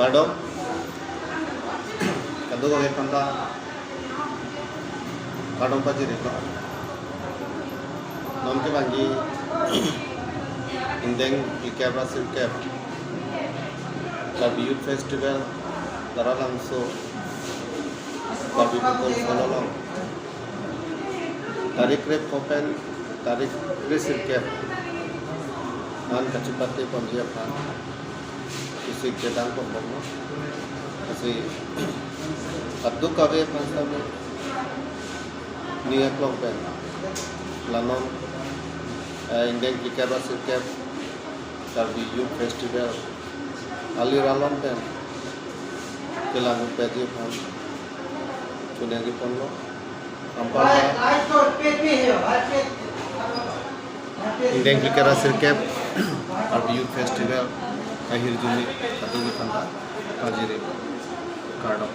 Kardom kado ga kanda kardom pa jire ko nom ke bangi indeng ikabra sirkap Kabi Youth Festival tara langso Kabi people follow tarik rep open tarik sirkap an kacipate panjia pan isi kedang pembangun isi kadu kawe pansame niat open lanom indeng ikabra sirkap Kabi Youth Festival Aliralom ten kelangu peji pan chunengi ponlo ampara indeng ikabra sirkap Kabi Youth Festival akhir Juni kadu ga kanda kajire kardom